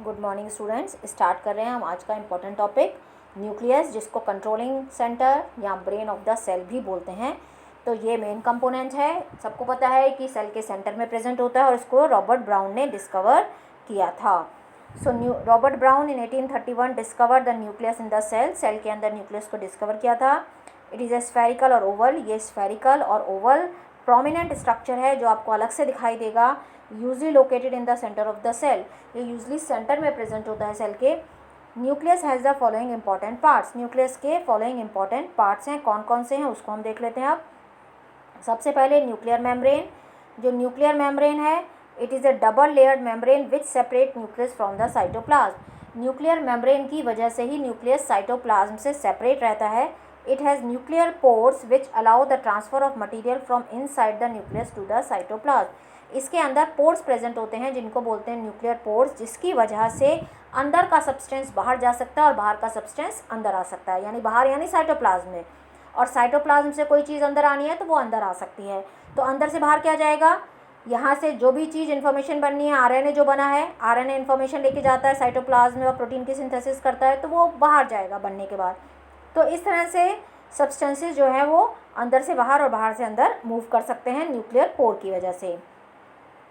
Good morning students. Start कर रहे हैं हम आज का इम्पोर्टेंट टॉपिक न्यूक्लियस, जिसको कंट्रोलिंग सेंटर या ब्रेन ऑफ द सेल भी बोलते हैं। तो ये मेन कंपोनेंट है। सबको पता है कि सेल के सेंटर में प्रेजेंट होता है और इसको रॉबर्ट ब्राउन ने डिस्कवर किया था। Robert Brown in 1831 discover the nucleus in the cell. Cell के अंदर न्यूक्लियस को डिस्कवर किया था। इट इज़ ए स्फेरिकल और ओवल। ये स्फेरिकल और ओवल प्रोमिनेंट स्ट्रक्चर है जो आपको अलग से दिखाई देगा। Usually located in the centre of the cell. ये यूजली सेंटर में प्रेजेंट होता है सेल के। Nucleus has the following important parts. Nucleus के फॉलोइंग इंपॉर्टेंट पार्ट्स हैं। कौन कौन से हैं उसको हम देख लेते हैं। अब सबसे पहले न्यूक्लियर मेम्ब्रेन। जो न्यूक्लियर मेम्ब्रेन है, it is a double layered membrane which separate nucleus from the cytoplasm. Nuclear membrane की वजह से ही न्यूक्लियस साइटोप्लाज्म से सेपरेट रहता है। It has nuclear pores which allow the transfer of material from inside the nucleus to the cytoplasm. इसके अंदर pores present होते हैं जिनको बोलते हैं न्यूक्लियर पोर्स, जिसकी वजह से अंदर का सब्सटेंस बाहर जा सकता है और बाहर का सब्सटेंस अंदर आ सकता है। यानी बाहर यानी साइटोप्लाज्म में, और साइटोप्लाज्म से कोई चीज़ अंदर आनी है तो वो अंदर आ सकती है। तो अंदर से बाहर क्या जाएगा, यहाँ से जो भी चीज़ इन्फॉर्मेशन बननी है, आरएनए जो बना है, आरएनए इन्फॉर्मेशन लेके जाता है साइटोप्लाज्म में और प्रोटीन की सिंथेसिस करता है, तो वो बाहर जाएगा बनने के बाद। तो इस तरह से सब्सटेंसेस जो है वो अंदर से बाहर और बाहर से अंदर मूव कर सकते हैं न्यूक्लियर पोर की वजह से।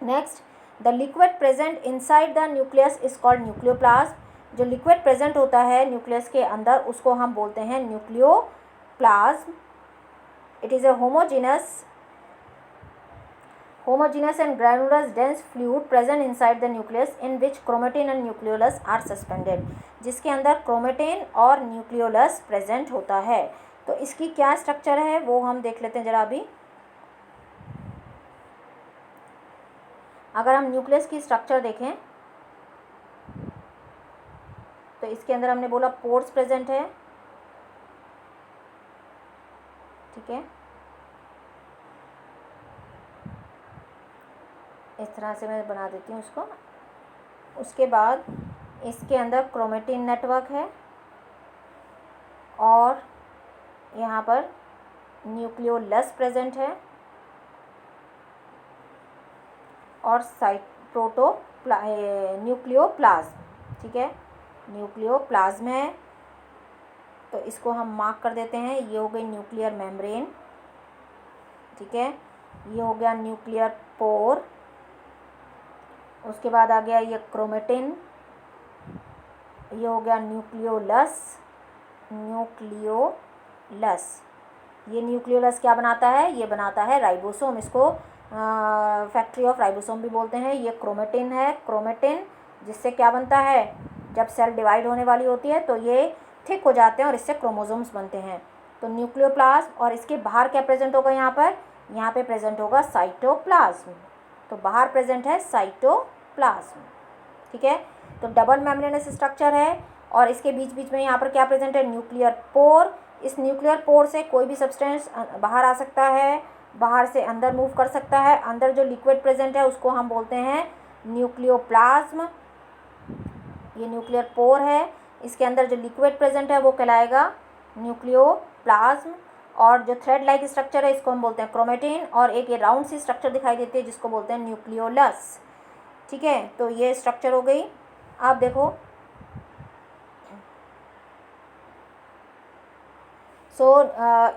Next, the liquid present inside the nucleus is called nucleoplasm. जो लिक्विड प्रेजेंट होता है न्यूक्लियस के अंदर उसको हम बोलते हैं nucleoplasm. It is A homogeneous and granular dense fluid present inside the nucleus in which chromatin and nucleolus are suspended। जिसके अंदर क्रोमेटिन और न्यूक्लियोलस प्रेजेंट होता है। तो इसकी क्या स्ट्रक्चर है वो हम देख लेते हैं ज़रा अभी। अगर हम न्यूक्लियस की स्ट्रक्चर देखें तो इसके अंदर हमने बोला पोर्स प्रेजेंट है, ठीक है। इस तरह से मैं बना देती हूँ इसको। उसके बाद इसके अंदर क्रोमेटिन नेटवर्क है और यहाँ पर न्यूक्लियोलस प्रेजेंट है और न्यूक्लियोप्लाज्म, ठीक है, न्यूक्लियोप्लाज्म है। तो इसको हम मार्क कर देते हैं। ये हो गई न्यूक्लियर मेम्ब्रेन, ठीक है। ये हो गया न्यूक्लियर पोर। उसके बाद आ गया ये क्रोमेटिन। ये हो गया न्यूक्लियोलस। ये न्यूक्लियोलस क्या बनाता है, ये बनाता है राइबोसोम। इसको फैक्ट्री ऑफ राइबोसोम भी बोलते हैं। ये क्रोमेटिन है। क्रोमेटिन जिससे क्या बनता है, जब सेल डिवाइड होने वाली होती है तो ये थिक हो जाते हैं और इससे क्रोमोसोम्स बनते हैं। तो न्यूक्लियोप्लाज्म, और इसके बाहर क्या प्रेजेंट होगा, यहाँ पे प्रेजेंट होगा साइटोप्लाज्म। तो बाहर प्रेजेंट है साइटोप्लाज्म, ठीक है। तो डबल मेम्ब्रेनस स्ट्रक्चर है और इसके बीच बीच में यहाँ पर क्या प्रेजेंट है, न्यूक्लियर पोर। इस न्यूक्लियर पोर से कोई भी सब्सटेंस बाहर आ सकता है, बाहर से अंदर मूव कर सकता है। अंदर जो लिक्विड प्रेजेंट है उसको हम बोलते हैं न्यूक्लियोप्लाज्म। ये न्यूक्लियर पोर है, इसके अंदर जो लिक्विड प्रेजेंट है वो कहलाएगा न्यूक्लियोप्लाज्म। और जो थ्रेड लाइक स्ट्रक्चर है इसको हम बोलते हैं क्रोमेटिन, और एक ये राउंड सी स्ट्रक्चर दिखाई देती है जिसको बोलते हैं न्यूक्लियोलस, ठीक है। तो ये स्ट्रक्चर हो गई। आप देखो,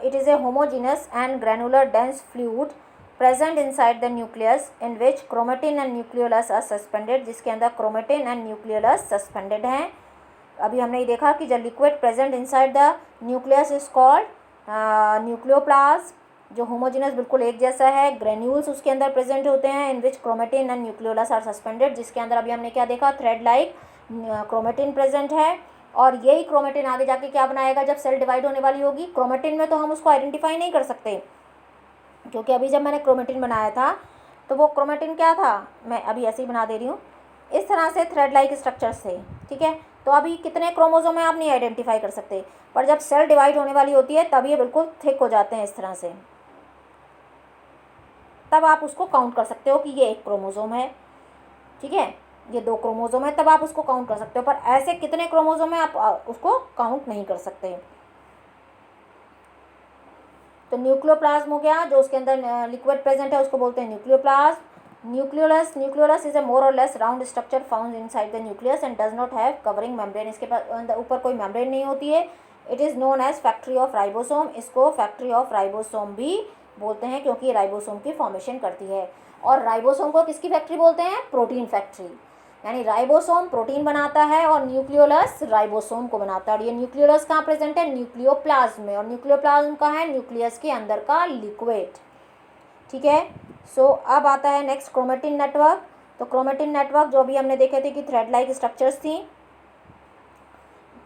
it is a homogeneous and granular dense fluid present inside the nucleus in which chromatin and nucleolus are suspended। जिसके अंदर chromatin and nucleolus suspended हैं। अभी हमने ये देखा कि जो liquid present inside the nucleus is called nucleoplasm. जो होमोजेनस बिल्कुल एक जैसा है, ग्रेन्यूल्स उसके अंदर प्रेजेंट होते हैं in which chromatin and nucleolus are suspended. जिसके अंदर अभी हमने क्या देखा, थ्रेड लाइक क्रोमेटिन प्रेजेंट है। और यही क्रोमेटिन आगे जाके क्या बनाएगा, जब सेल डिवाइड होने वाली होगी। क्रोमेटिन में तो हम उसको आइडेंटिफाई नहीं कर सकते, क्योंकि अभी जब मैंने क्रोमेटिन बनाया था तो वो क्रोमेटिन क्या था, मैं अभी ऐसे ही बना दे रही हूँ इस तरह से थ्रेड लाइक स्ट्रक्चर से, ठीक है। तो अभी कितने क्रोमोसोम है आप नहीं आइडेंटिफाई कर सकते, पर जब सेल डिवाइड होने वाली होती है तब ये बिल्कुल थिक हो जाते हैं इस तरह से। तब आप उसको काउंट कर सकते हो कि ये एक क्रोमोसोम है, ठीक है, ये 2 क्रोमोसोम है, तब आप उसको काउंट कर सकते हो। पर ऐसे कितने क्रोमोसोम है आप उसको काउंट नहीं कर सकते। तो न्यूक्लियोप्लाज्म हो गया, जो उसके अंदर लिक्विड प्रेजेंट है उसको बोलते हैं nucleoplasm. Nucleolus is a more or less round structure found inside the nucleus and does not have covering membrane, इसके पास ऊपर कोई मेम्ब्रेन नहीं होती है। It is known as factory of ribosome, इसको फैक्ट्री ऑफ राइबोसोम भी बोलते हैं क्योंकि राइबोसोम की फॉर्मेशन करती है। और राइबोसोम को किसकी फैक्ट्री बोलते हैं? प्रोटीन फैक्ट्री, यानी राइबोसोम प्रोटीन बनाता है और न्यूक्लियोलस राइबोसोम को बनाता है। और ये न्यूक्लियोलस कहाँ प्रेजेंट है? न्यूक्लियोप्लाज्म में। और न्यूक्लियोप्लाज्म का है न्यूक्लियस के अंदर का लिक्विड। ठीक है, सो अब आता है नेक्स्ट क्रोमेटिन नेटवर्क। तो क्रोमेटिन नेटवर्क जो अभी हमने देखे थे कि थ्रेड लाइक स्ट्रक्चर्स थी।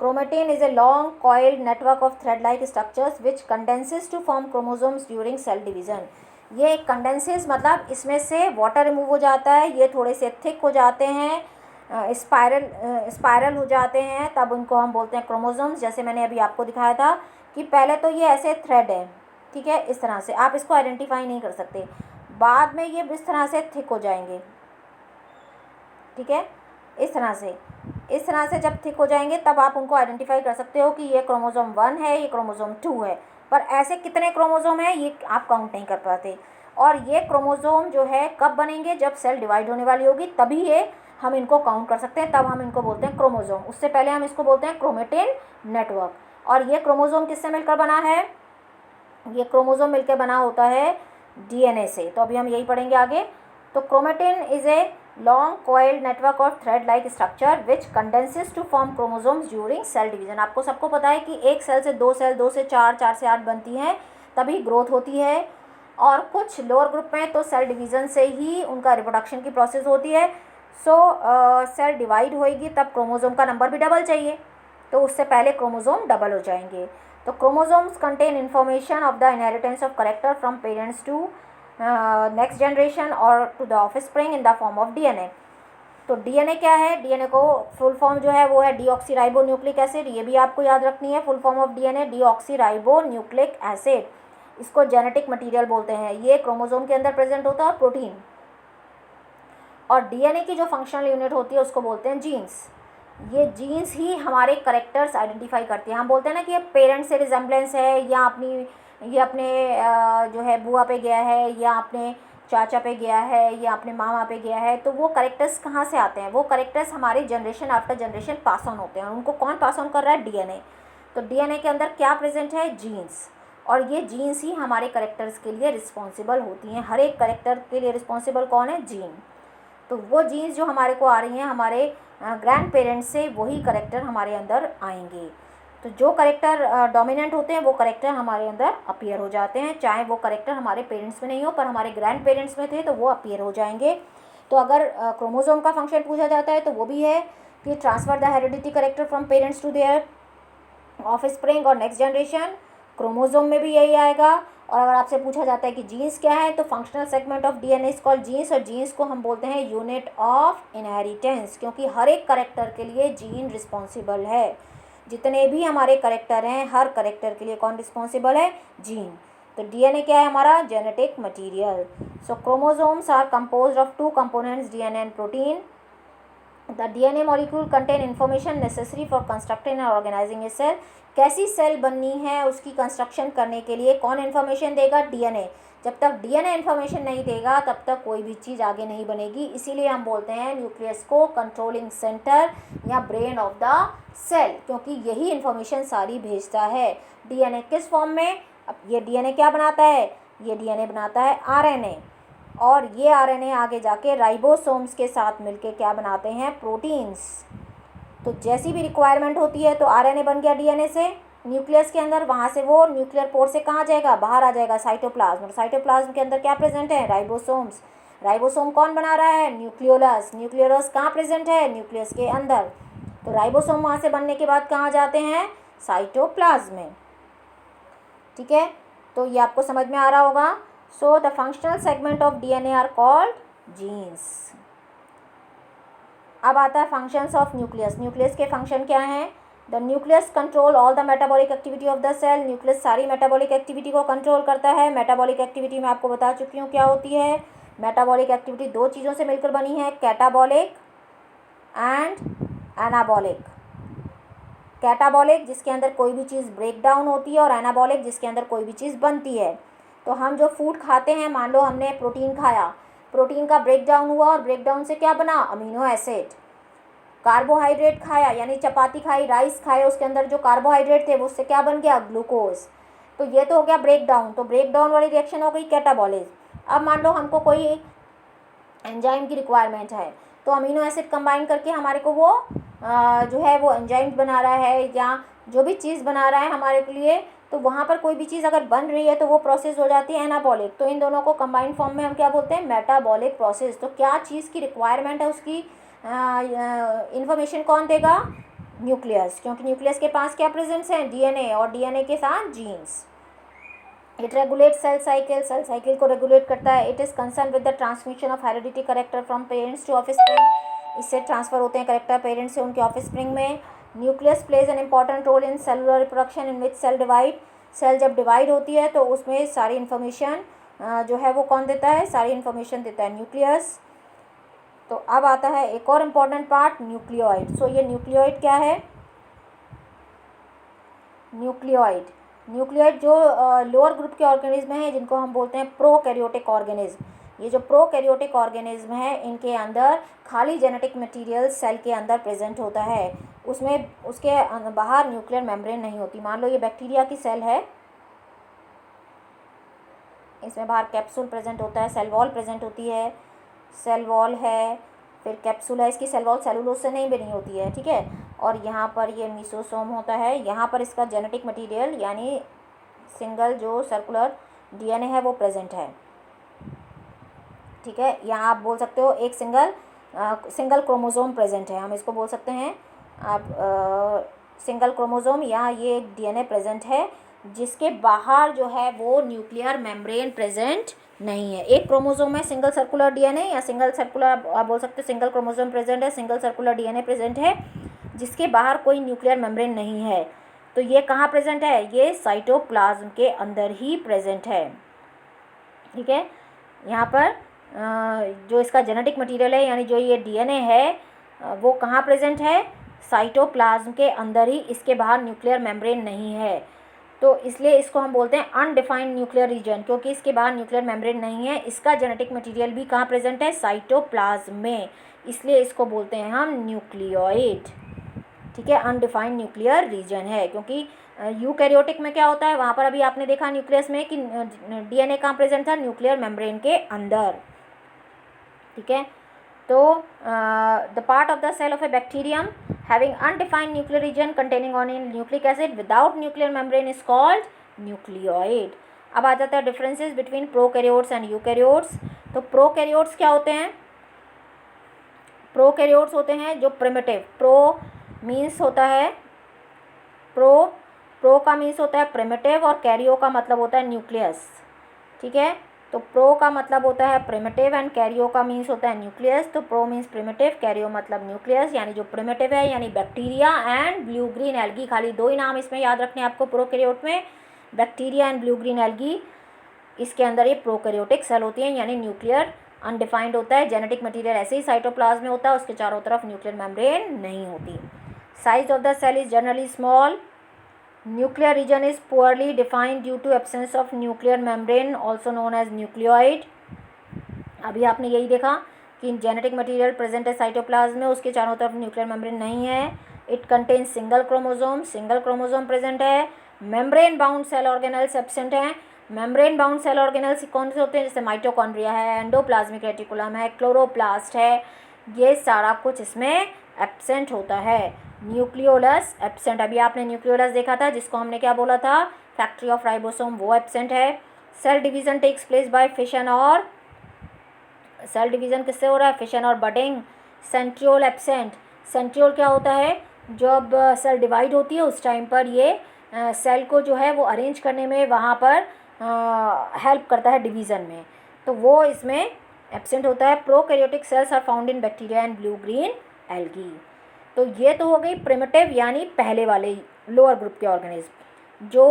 Chromatin is a long coiled network of thread like structures which condenses to form chromosomes during cell division. ये कंडेंसेस मतलब इसमें से वाटर रिमूव हो जाता है, ये थोड़े से थिक हो जाते हैं, स्पाइरल हो जाते हैं, तब उनको हम बोलते हैं क्रोमोसोम्स। जैसे मैंने अभी आपको दिखाया था कि पहले तो ये ऐसे थ्रेड है, ठीक है, इस तरह से आप इसको आइडेंटिफाई नहीं कर सकते, बाद में ये इस तरह से थिक हो जाएंगे। ठीक है, इस तरह से जब थिक हो जाएंगे तब आप उनको आइडेंटिफाई कर सकते हो कि ये क्रोमोसोम 1 है, ये क्रोमोसोम 2 है। पर ऐसे कितने क्रोमोसोम हैं ये आप काउंट नहीं कर पाते। और ये क्रोमोसोम जो है कब बनेंगे? जब सेल डिवाइड होने वाली होगी, तभी ये हम इनको काउंट कर सकते हैं, तब हम इनको बोलते हैं क्रोमोसोम। उससे पहले हम इसको बोलते हैं क्रोमेटिन नेटवर्क। और ये क्रोमोसोम किससे मिलकर बना है? ये क्रोमोसोम मिलकर बना होता है डीएनए से। तो अभी हम यही पढ़ेंगे आगे। तो chromatin is a long coiled network of thread like structure which condenses to form chromosomes during cell division. आपको सबको पता है कि एक सेल से 2 सेल, 2 से 4, 4 से 8 बनती हैं, तभी ग्रोथ होती है। और कुछ लोअर ग्रुप में तो सेल डिवीज़न से ही उनका रिप्रोडक्शन की प्रोसेस होती है। सो सेल डिवाइड होएगी तब क्रोमोसोम का नंबर भी डबल चाहिए, तो उससे पहले क्रोमोसोम डबल हो जाएंगे। तो chromosomes contain information of the inheritance of character from parents to next generation or to the offspring in the form of DNA. तो डीएनए क्या है? डीएनए को फुल फॉर्म जो है वो है डीऑक्सी न्यूक्लिक एसिड। ये भी आपको याद रखनी है, full form of DNA deoxy nucleic acid. इसको जेनेटिक मटेरियल बोलते हैं। ये क्रोमोसोम के अंदर प्रेजेंट होता है प्रोटीन। और डीएनए की जो फंक्शनल यूनिट होती है उसको बोलते हैं जीन्स। ये जीन्स ही हमारे करेक्टर्स आइडेंटिफाई करती हैं। हम बोलते हैं ना कि ये पेरेंट से रिजेम्बलेंस है, या ये अपने जो है बुआ पे गया है, या अपने चाचा पे गया है, या अपने मामा पे गया है। तो वो करेक्टर्स कहाँ से आते हैं? वो करेक्टर्स हमारे generation after generation pass on होते हैं। उनको कौन पास ऑन कर रहा है? डीएनए। तो डीएनए के अंदर क्या प्रेजेंट है? जीन्स। और ये जीन्स ही हमारे करेक्टर्स के लिए रिस्पॉन्सिबल होती हैं। हर एक करेक्टर के लिए रिस्पॉन्सिबल कौन है? जीन। तो वो जीन्स जो हमारे को आ रही हैं हमारे ग्रैंड पेरेंट्स से, वही करेक्टर हमारे अंदर आएंगे। तो जो करेक्टर डोमिनेंट होते हैं वो करेक्टर हमारे अंदर अपीयर हो जाते हैं, चाहे वो करेक्टर हमारे पेरेंट्स में नहीं हो पर हमारे ग्रैंड पेरेंट्स में थे तो वो अपीयर हो जाएंगे। तो अगर क्रोमोसोम का फंक्शन पूछा जाता है तो वो भी है कि transfer the heredity character from parents to their offspring और नेक्स्ट जनरेशन। क्रोमोसोम में भी यही आएगा। और अगर आपसे पूछा जाता है कि जीन्स क्या है, तो functional segment of DNA is called jeans. और जीन्स को हम बोलते हैं यूनिट ऑफ इनहेरिटेंस, क्योंकि हर एक करेक्टर के लिए जीन रिस्पॉन्सिबल है। जितने भी हमारे करेक्टर हैं, हर करेक्टर के लिए कौन रिस्पॉन्सिबल है? जीन। तो डीएनए क्या है हमारा? Genetic material. So chromosomes are composed of 2 components, DNA and protein. The DNA molecule contain information necessary for constructing and organizing a cell. कैसी सेल बननी है उसकी कंस्ट्रक्शन करने के लिए कौन इन्फॉर्मेशन देगा? डीएनए। जब तक डीएनए इन्फॉर्मेशन नहीं देगा तब तक कोई भी चीज़ आगे नहीं बनेगी। इसीलिए हम बोलते हैं न्यूक्लियस को कंट्रोलिंग सेंटर या ब्रेन ऑफ द सेल, क्योंकि यही इन्फॉर्मेशन सारी भेजता है। डीएनए किस फॉर्म में? अब ये डीएनए क्या बनाता है? ये डीएनए बनाता है आरएनए। और ये आरएनए आगे जाके राइबोसोम्स के साथ मिलके क्या बनाते हैं? प्रोटीन्स। तो जैसी भी रिक्वायरमेंट होती है तो आरएनए बन गया डीएनए से न्यूक्लियस के अंदर, वहाँ से वो न्यूक्लियर पोर से कहाँ जाएगा? बाहर आ जाएगा साइटोप्लाज्म। और साइटोप्लाज्म के अंदर क्या प्रेजेंट है? राइबोसोम्स। राइबोसोम कौन बना रहा है? न्यूक्लियोलस। न्यूक्लियोलस कहाँ प्रेजेंट है? न्यूक्लियस के अंदर। तो राइबोसोम वहाँ से बनने के बाद कहाँ जाते हैं? साइटोप्लाज्म में। ठीक है, तो ये आपको समझ में आ रहा होगा। So the functional segment of DNA are called genes. अब आता है फंक्शंस ऑफ न्यूक्लियस। न्यूक्लियस के फंक्शन क्या हैं? The nucleus control all the metabolic activity of the cell. Nucleus सारी मेटाबॉलिक एक्टिविटी को कंट्रोल करता है। मेटाबॉलिक एक्टिविटी में आपको बता चुकी हूँ क्या होती है। मेटाबॉलिक एक्टिविटी 2 चीज़ों से मिलकर बनी है, कैटाबॉलिक एंड एनाबॉलिक। कैटाबॉलिक जिसके अंदर कोई भी चीज़ ब्रेक डाउन होती है, और एनाबॉलिक जिसके अंदर कोई भी चीज़ बनती है। तो हम जो फूड खाते हैं, मान लो हमने प्रोटीन खाया, प्रोटीन का ब्रेक डाउन हुआ और ब्रेक डाउन से क्या बना, अमीनो एसिड। कार्बोहाइड्रेट खाया यानी चपाती खाई, राइस खाए, उसके अंदर जो कार्बोहाइड्रेट थे वो उससे क्या बन गया, ग्लूकोज। तो ये तो हो गया ब्रेक डाउन। तो ब्रेक डाउन वाली रिएक्शन हो गई कैटाबॉलिज्म। अब मान लो हमको कोई एंजाइम की रिक्वायरमेंट है, तो अमीनो एसिड कंबाइन करके हमारे को वो जो है वो एंजाइम बना रहा है या जो भी चीज़ बना रहा है हमारे के लिए, तो वहाँ पर कोई भी चीज़ अगर बन रही है तो वो प्रोसेस हो जाती है एनाबॉलिक। तो इन दोनों को कंबाइंड फॉर्म में हम क्या बोलते हैं, मेटाबॉलिक प्रोसेस। तो क्या चीज़ की रिक्वायरमेंट है उसकी इंफॉर्मेशन कौन देगा, न्यूक्लियस, क्योंकि न्यूक्लियस के पास क्या प्रेजेंस है, डीएनए, और डीएनए के साथ genes. It regulate cell cycle को रेगुलेट करता है। It is concern with the transmission of heredity character from parents to offspring. इससे ट्रांसफर होते हैं करेक्टर पेरेंट्स से उनके ऑफस्प्रिंग में। Nucleus plays an important role in cellular reproduction in which cell divide. Cell जब divide होती है तो उसमें सारी इन्फॉर्मेशन जो है वो कौन देता है, सारी इन्फॉर्मेशन देता है न्यूक्लियस। तो अब आता है एक और इम्पॉर्टेंट पार्ट, न्यूक्लियोइड। सो ये न्यूक्लियोइड क्या है, न्यूक्लियोइड जो लोअर ग्रुप के ऑर्गेनिज्म हैं जिनको हम बोलते हैं प्रोकैरियोटिक ऑर्गेनिज्म। ये जो प्रोकैरियोटिक ऑर्गेनिज्म है इनके अंदर खाली जेनेटिक मटेरियल सेल के अंदर प्रेजेंट होता है, उसमें उसके बाहर न्यूक्लियर मेम्ब्रेन नहीं होती। मान लो ये बैक्टीरिया की सेल है, इसमें बाहर कैप्सूल प्रेजेंट होता है, सेल वॉल प्रेजेंट होती है, सेल वॉल है, फिर कैप्सूल है। इसकी सेल वॉल सेलुलोज से नहीं बनी होती है, ठीक है। और यहाँ पर ये मीसोसोम होता है, यहाँ पर इसका जेनेटिक मटेरियल यानी सिंगल जो सर्कुलर डीएनए है वो प्रेजेंट है, ठीक है। यहाँ आप बोल सकते हो एक सिंगल क्रोमोसोम प्रेजेंट है, हम इसको बोल सकते हैं आप सिंगल क्रोमोसोम, यहाँ ये एक डीएनए प्रेजेंट है जिसके बाहर जो है वो न्यूक्लियर मेम्ब्रेन प्रेजेंट नहीं है। एक क्रोमोसोम में सिंगल सर्कुलर डीएनए या सिंगल सर्कुलर, आप बोल सकते हो सिंगल क्रोमोसोम प्रेजेंट है, सिंगल सर्कुलर डीएनए प्रेजेंट है जिसके बाहर कोई न्यूक्लियर मेम्ब्रेन नहीं है। तो ये कहाँ प्रेजेंट है, ये साइटोप्लाज्म के अंदर ही प्रेजेंट है, ठीक है। यहाँ पर जो इसका जेनेटिक मटेरियल है यानी जो ये डीएनए है वो कहाँ प्रेजेंट है, साइटोप्लाज्म के अंदर ही, इसके बाहर न्यूक्लियर मेम्ब्रेन नहीं है। तो इसलिए इसको हम बोलते हैं अनडिफाइंड न्यूक्लियर रीजन, क्योंकि इसके बाहर न्यूक्लियर मेम्ब्रेन नहीं है। इसका जेनेटिक मटेरियल भी कहाँ प्रेजेंट है, साइटोप्लाज्म में, इसलिए इसको बोलते हैं हम न्यूक्लियोइड, ठीक है। अनडिफाइंड न्यूक्लियर रीजन है, क्योंकि यूकैरियोटिक में क्या होता है, वहाँ पर अभी आपने देखा न्यूक्लियस में कि डीएनए कहाँ प्रेजेंट था, न्यूक्लियर मेम्ब्रेन के अंदर, ठीक है। तो the part of the cell of a bacterium having undefined nuclear region containing only nucleic acid without nuclear membrane is called nucleoid। अब आ जाता है differences between prokaryotes and eukaryotes. तो प्रोकैरियोट्स क्या होते हैं, प्रोकैरियोट्स होते हैं जो प्रिमिटिव, प्रो मीन्स होता है प्रो का मीन्स होता है प्रिमिटिव और कैरियो का मतलब होता है न्यूक्लियस, ठीक है। तो प्रो का मतलब होता है प्रिमिटिव एंड कैरियो का मीन्स होता है न्यूक्लियस। तो प्रो मीन्स प्रिमिटिव, कैरियो मतलब न्यूक्लियस, यानी जो प्रिमिटिव है यानी bacteria and blue green algae. खाली दो ही नाम इसमें याद रखने आपको प्रोकैरियोट में, bacteria and blue green algae. इसके अंदर ये प्रोकैरियोटिक सेल होती हैं यानी न्यूक्लियर अनडिफाइंड होता है, जेनेटिक मटीरियल ऐसे ही साइटोप्लाज्म में होता है, उसके चारों तरफ न्यूक्लियर मेम्ब्रेन नहीं होती। Size of the cell is generally small. Nuclear region is poorly defined due to absence of nuclear membrane, also known as nucleoid। अभी आपने यही देखा कि जेनेटिक मटेरियल प्रेजेंट है साइटोप्लाज्म में, उसके चारों तरफ न्यूक्लियर मेम्ब्रेन नहीं है। It contains single chromosome present है। Membrane bound cell organelles absent हैं। मेम्ब्रेन बाउंड सेल ऑर्गेनल्स कौन से होते हैं, जैसे माइटोकॉन्ड्रिया है, एंडोप्लाज्मिक रेटिकुलम है, क्लोरोप्लास्ट है, ये सारा कुछ इसमें एब्सेंट होता है। न्यूक्लियोलस एब्सेंट, अभी आपने न्यूक्लियोलस देखा था जिसको हमने क्या बोला था, फैक्ट्री ऑफ राइबोसोम, वो एब्सेंट है। Cell division takes place by fission, और सेल डिवीजन किससे हो रहा है, फिशन और बडिंग। सेंट्रियोल एब्सेंट, सेंट्रियोल क्या होता है, जब सेल डिवाइड होती है उस टाइम पर ये सेल को जो है वो अरेंज करने में वहाँ पर हेल्प करता है डिवीज़न में, तो वो इसमें एब्सेंट होता है। Prokaryotic cells are found in bacteria and blue green algae. तो ये तो हो गई प्रिमिटिव यानी पहले वाले लोअर ग्रुप के ऑर्गेनिज्म। जो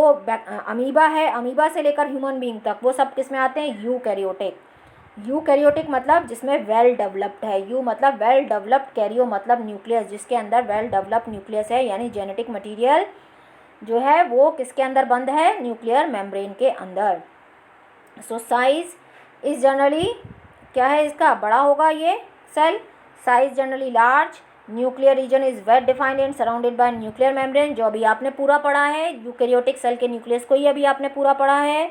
अमीबा है, अमीबा से लेकर ह्यूमन बीइंग तक वो सब किस में आते हैं, यूकैरियोटिक। यूकैरियोटिक मतलब जिसमें वेल डेवलप्ड है, यू मतलब वेल डेवलप्ड, कैरियो मतलब न्यूक्लियस जिसके अंदर वेल डेवलप्ड न्यूक्लियस है, यानी जेनेटिक मटीरियल जो है वो किसके अंदर बंद है, न्यूक्लियर मेम्ब्रेन के अंदर। सो साइज इज जनरली क्या है इसका, बड़ा होगा ये cell, size generally large, nuclear region is well defined and surrounded by nuclear membrane, जो अभी आपने पूरा पढ़ा है, यूकैरियोटिक सेल के न्यूक्लियस को ही अभी आपने पूरा पढ़ा है।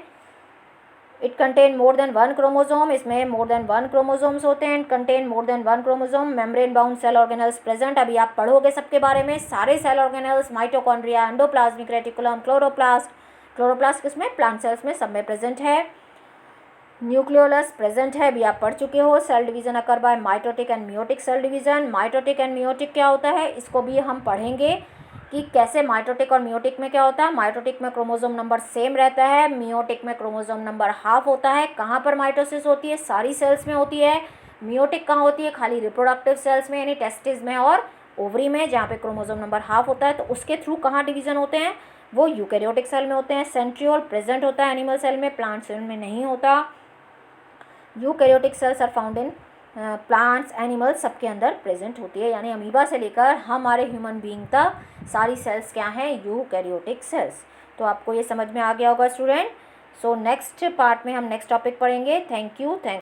It contain more than 1 chromosome, इसमें मोर देन 1 क्रोमोसोम्स होते हैं, contain more than 1 chromosome, membrane bound cell organelles present, अभी आप पढ़ोगे सबके बारे में, सारे cell organelles, mitochondria, endoplasmic reticulum, chloroplast, chloroplast किसमें, प्लांट सेल्स में, सब में प्रेजेंट है। न्यूक्लियोलस प्रेजेंट है, अभी आप पढ़ चुके हो। Cell division occur by mitotic and meiotic cell division, mitotic and meiotic क्या होता है, इसको भी हम पढ़ेंगे कि कैसे माइटोटिक और मियोटिक में क्या होता है। माइटोटिक में क्रोमोसोम नंबर सेम रहता है, मियोटिक में क्रोमोसोम नंबर हाफ होता है। कहाँ पर माइटोसिस होती है, सारी सेल्स में होती है। मियोटिक कहाँ होती है, खाली रिप्रोडक्टिव सेल्स में, यानी टेस्टिस में और ओवरी में, जहाँ पे क्रोमोसोम नंबर हाफ होता है। तो उसके थ्रू कहाँ डिवीजन होते हैं, वो यूकैरियोटिक सेल में होते हैं। सेंट्रियोल प्रेजेंट होता है एनिमल सेल में, प्लांट सेल में नहीं होता। Eukaryotic cells are found in plants, animals, सबके अंदर प्रेजेंट होती है, यानी अमीबा से लेकर हमारे ह्यूमन बीइंग तक सारी सेल्स क्या हैं, यूकैरियोटिक सेल्स। तो आपको ये समझ में आ गया होगा स्टूडेंट। सो नेक्स्ट पार्ट में हम नेक्स्ट टॉपिक पढ़ेंगे। Thank you.